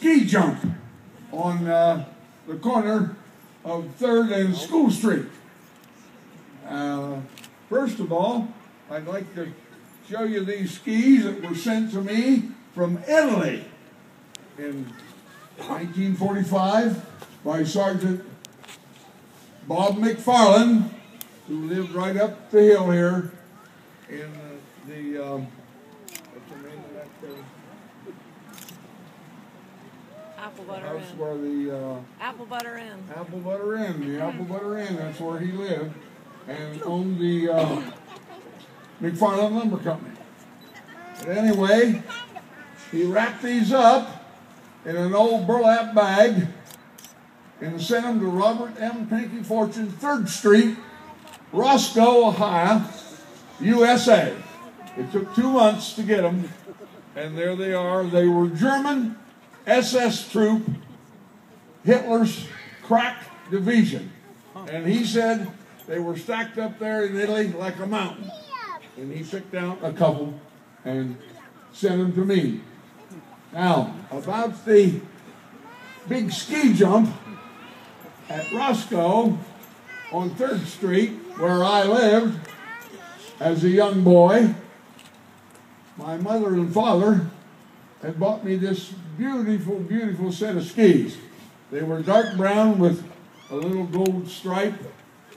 ski jump on the corner of 3rd and School Street. First of all, I'd like to show you these skis that were sent to me from Italy in 1945 by Sergeant Bob McFarland, who lived right up the hill here in the what's the name of that Apple Butter house Inn. where the Apple Butter Inn. Apple Butter Inn, the Apple Butter Inn, that's where he lived, and owned the McFarland Lumber Company. But anyway, he wrapped these up in an old burlap bag and sent them to Robert M. Pinky Fortune, 3rd Street, Roscoe, Ohio, USA. It took 2 months to get them, and there they are. They were German SS troop, Hitler's crack division. And he said they were stacked up there in Italy like a mountain. And he picked out a couple and sent them to me. Now, about the big ski jump at Roscoe on 3rd Street, where I lived as a young boy, my mother and father had bought me this beautiful, beautiful set of skis. They were dark brown with a little gold stripe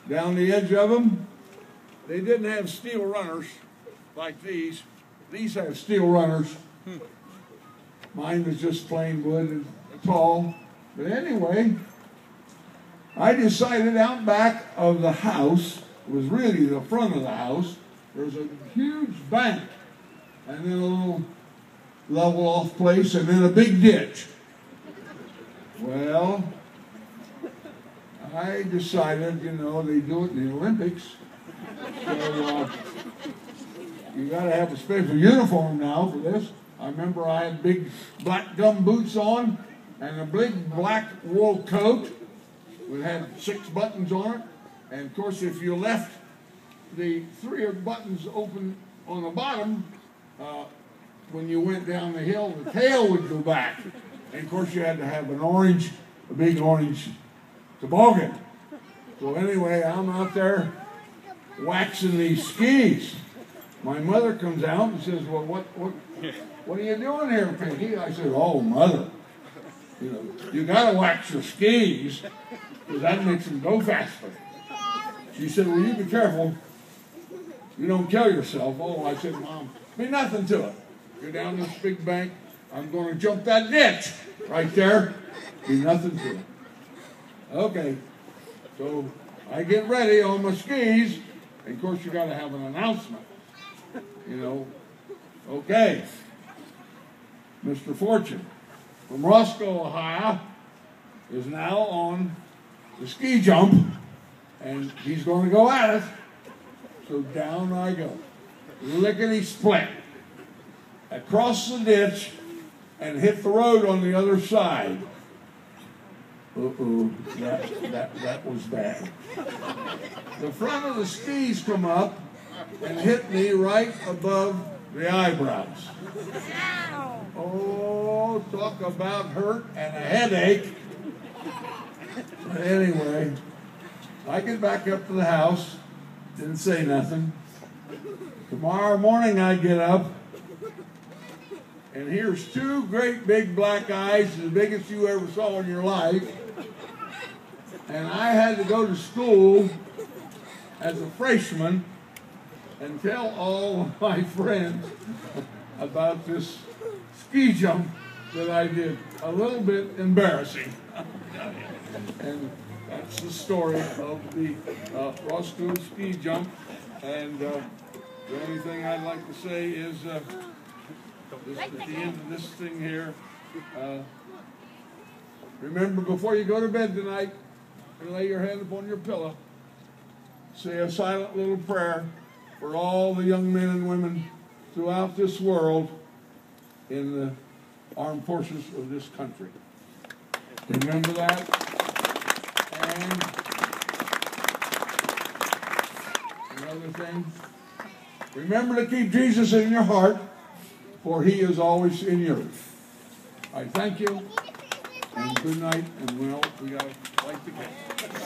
down the edge of them. They didn't have steel runners like these. These have steel runners. Mine was just plain wood and tall. But anyway, I decided out back of the house, it was really the front of the house, there was a huge bank and then a little level off place and then a big ditch. Well, I decided, you know, they do it in the Olympics. So you got to have a special uniform now for this. I remember I had big black gum boots on and a big black wool coat. It had 6 buttons on it. And of course, if you left the 3 buttons open on the bottom, when you went down the hill, the tail would go back. And of course, you had to have a big orange toboggan. So anyway, I'm out there waxing these skis. My mother comes out and says, "Well, what are you doing here, Pinky?" I said, "Oh, Mother, you know, you got to wax your skis because that makes them go faster." She said, "Well, you be careful. You don't kill yourself." Oh, I said, "Mom, be nothing to it. You're down this big bank. I'm going to jump that ditch right there. Be nothing to it." Okay, so I get ready on my skis. And of course, you got to have an announcement. You know, okay, Mr. Fortune from Roscoe, Ohio, is now on the ski jump, and he's going to go at it. So down I go, lickety-split, across the ditch, and hit the road on the other side. Uh-oh, that was bad. The front of the skis come up and hit me right above the eyebrows. Oh, talk about hurt and a headache. But anyway, I get back up to the house, didn't say nothing. Tomorrow morning I get up, and here's 2 great big black eyes, as big as you ever saw in your life. And I had to go to school as a freshman and tell all of my friends about this ski jump that I did. A little bit embarrassing. And that's the story of the Roscoe ski jump. And the only thing I'd like to say is at the end of this thing here, remember before you go to bed tonight and lay your hand upon your pillow, say a silent little prayer for all the young men and women throughout this world in the armed forces of this country. Remember that. And another thing, remember to keep Jesus in your heart, for he is always in yours. I thank you. good night, and we gotta light the candle.